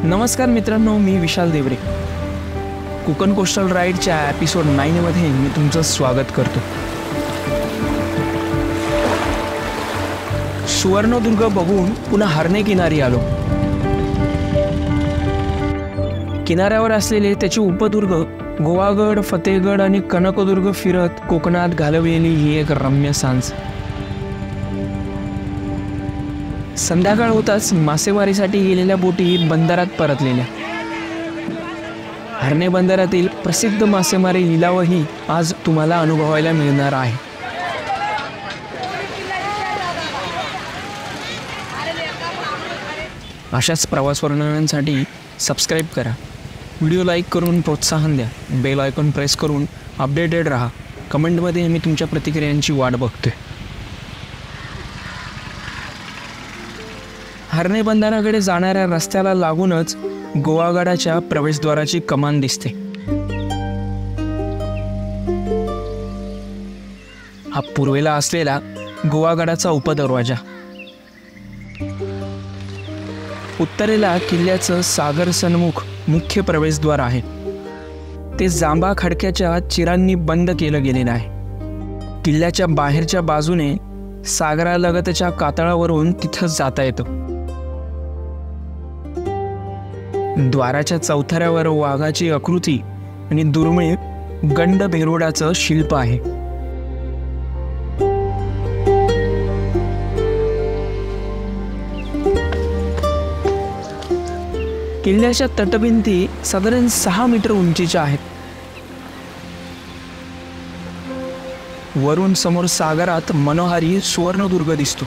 नमस्कार मित्रांनो, मी विशाल Deore. Konkan coastal राईडच्या episode 9 मध्ये मी तुमचं स्वागत करतो. सुवर्णदुर्ग बघून पुन्हा हरणे किनारी आलो. किनाऱ्यावर असलेले त्याचे उपदुर्ग गोवागड, फतेहगड आणि कनकदुर्ग फिरत कोकणात घालवलेली ही एक रम्य सांज. संध्याकाळ होताच मासेमारीसाठी गेलेल्या बोटी बंदरात परतलेल्या. हरणे बंदरातील प्रसिद्ध मासेमारी लिलावही आज तुम्हाला अनुभवायला मिळणार आहे. अशाच प्रवास वर्णनांसाठी सबस्क्राईब करा, व्हिडिओ लाईक करून प्रोत्साहन द्या, बेल आयकॉन प्रेस करून अपडेटेड राहा. कमेंटमध्ये मी तुमच्या प्रतिक्रियांची वाट बघतोय. हरणे बंदराकडे जाणाऱ्या रस्त्याला लागूनच गोवागडाच्या प्रवेशद्वाराची कमान दिसते. हा पूर्वेला असलेला गोवागडाचा उपदरवाजा. उत्तरेला किल्ल्याचं सागर सन्मुख मुख्य प्रवेशद्वार आहे. ते जांभा खडक्याच्या चिरांनी बंद केलं गेलेलं आहे. किल्ल्याच्या बाहेरच्या बाजूने सागरालगतच्या कातळावरून तिथं जाता येतं. द्वाराच्या चौथऱ्यावर वाघाची आकृती आणि दुर्मिळ गंड भेरुडाचं शिल्प आहे. किल्ल्याच्या तटभिंती साधारण 6 मीटर उंचीच्या आहेत. वरून समोर सागरात मनोहारी सुवर्णदुर्ग दिसतो.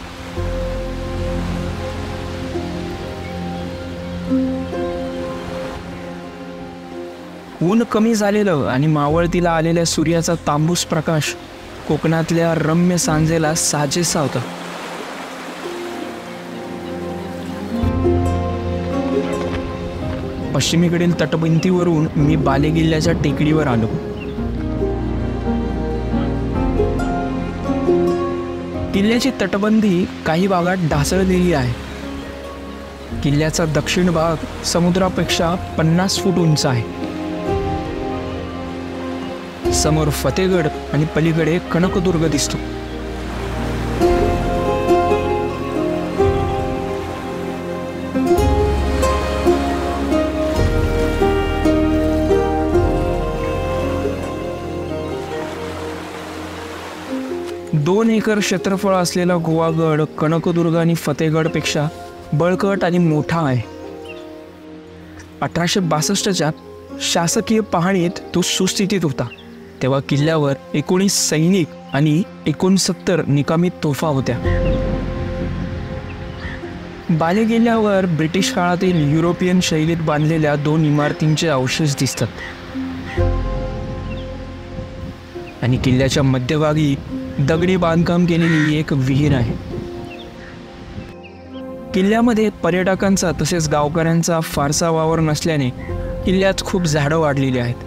ऊन कमी झालेलं आणि मावळतीला आलेल्या सूर्याचा तांबूस प्रकाश कोकणातल्या रम्य सांजेला साजेसा होता. पश्चिमेकडील तटबंदीवरून मी बालेकिल्ल्याच्या टेकडीवर आलो. किल्ल्याची तटबंदी काही भागात ढासळलेली आहे. किल्ल्याचा दक्षिण भाग समुद्रापेक्षा 50 फूट उंच आहे. समोर फतेहगड आणि पलीकडे कनकदुर्ग दिसतो. दोन एकर क्षेत्रफळ असलेला गोवागड कनकदुर्ग आणि फतेहगडपेक्षा बळकट आणि मोठा आहे. 1862च्या शासकीय पाहणीत तो सुस्थितीत होता. तेव्हा किल्ल्यावर 19 सैनिक आणि 69 निकामी तोफा होत्या. बालेकिल्ल्यावर ब्रिटिश काळातील युरोपियन शैलीत बांधलेल्या 2 इमारतींचे अवशेष दिसतात. आणि किल्ल्याच्या मध्यभागी दगडी बांधकाम केलेली एक विहीर आहे. किल्ल्यामध्ये पर्यटकांचा तसेच गावकऱ्यांचा फारसा वावर नसल्याने किल्ल्यात खूप झाडं वाढलेली आहेत.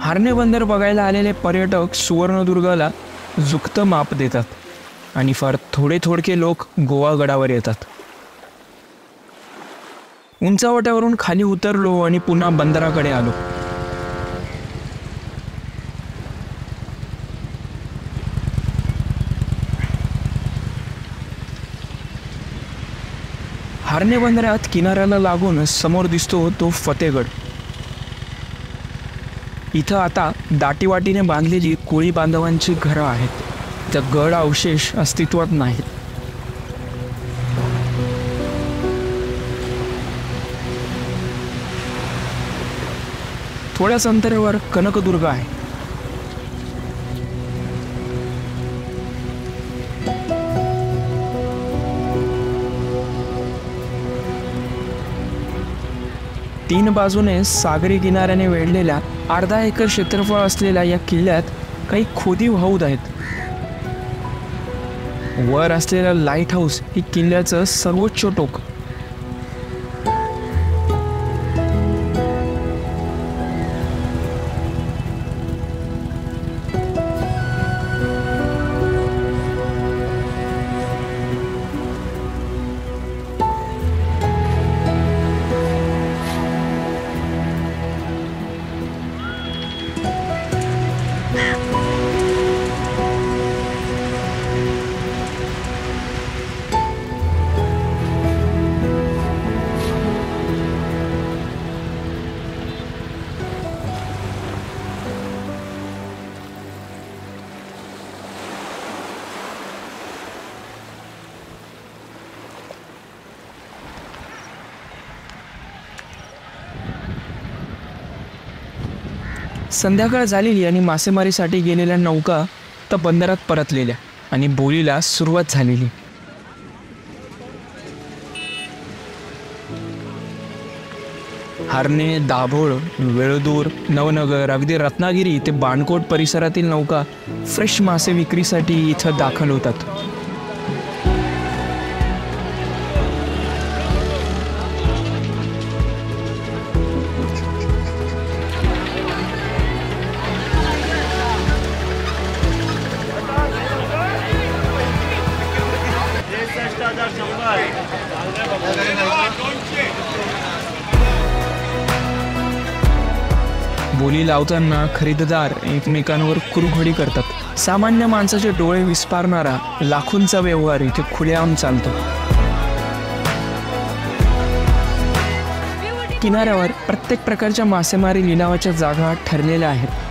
हरणे बंदर बघायला आलेले पर्यटक सुवर्णदुर्गाला झुकतं माप देतात आणि फार थोडके लोक गोवागडावर येतात. उंचावट्यावरून खाली उतरलो आणि पुन्हा बंदराकडे आलो. हरणे बंदरात किनाऱ्याला लागून समोर दिसतो तो फतेहगड. इथं आता दाटीवाटीने बांधलेली कोळी बांधवांची घरं आहेत. त्या गड अवशेष अस्तित्वात नाहीत. थोड्याच अंतरावर कनकदुर्ग आहे. तीन बाजूने सागरी किनाऱ्याने वेढलेल्या अर्धा एकर क्षेत्रफळ असलेल्या या किल्ल्यात काही खोदीव हौद आहेत. वर असलेला लाईट हाऊस ही किल्ल्याचं सर्वोच्च टोक. संध्याकाळ झालेली आणि मासेमारीसाठी गेलेल्या नौका तर बंदरात परतलेल्या आणि बोलीला सुरुवात झालेली. हरणे, दाभोळ, वेळदूर, नवनगर, अगदी रत्नागिरी ते बाणकोट परिसरातील नौका फ्रेश मासे विक्रीसाठी इथं दाखल होतात. बोली लावताना खरेदीदार एकमेकांवर कुरघोडी करतात. सामान्य माणसाचे डोळे विस्पारणारा लाखोंचा व्यवहार इथे खुलेआम चालतो. किनाऱ्यावर प्रत्येक प्रकारच्या मासेमारी लिलावाच्या जागा ठरलेल्या आहेत.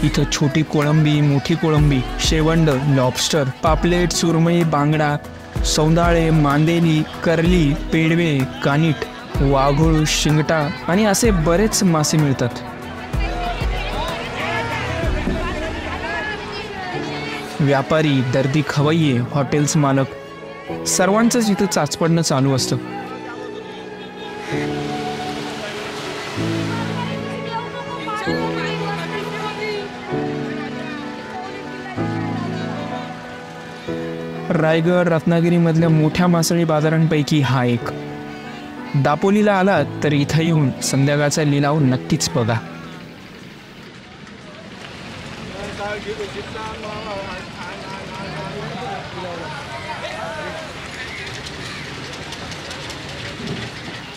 इथं छोटी कोळंबी, मोठी कोळंबी, शेवंड, लॉबस्टर, पापलेट, सुरमई, बांगडा, सौंदाळे, मांदेली, करली, पेडवे, कानिट, वाघूळ, शिंगटा आणि असे बरेच मासे मिळतात. व्यापारी, दर्दी, खवय्ये, हॉटेल्स मालक सर्वांचंच इथं चाचपडणं चालू असतं. रायगड, रत्नागिरीमधल्या मोठ्या मासळी बाजारांपैकी हा एक. दापोलीला आलात तर इथं येऊन संध्याकाळचा लिलाव नक्कीच बघा.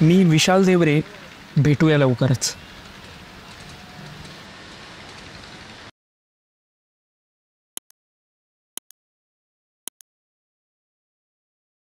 मी विशाल देवरे, भेटूया लवकरच.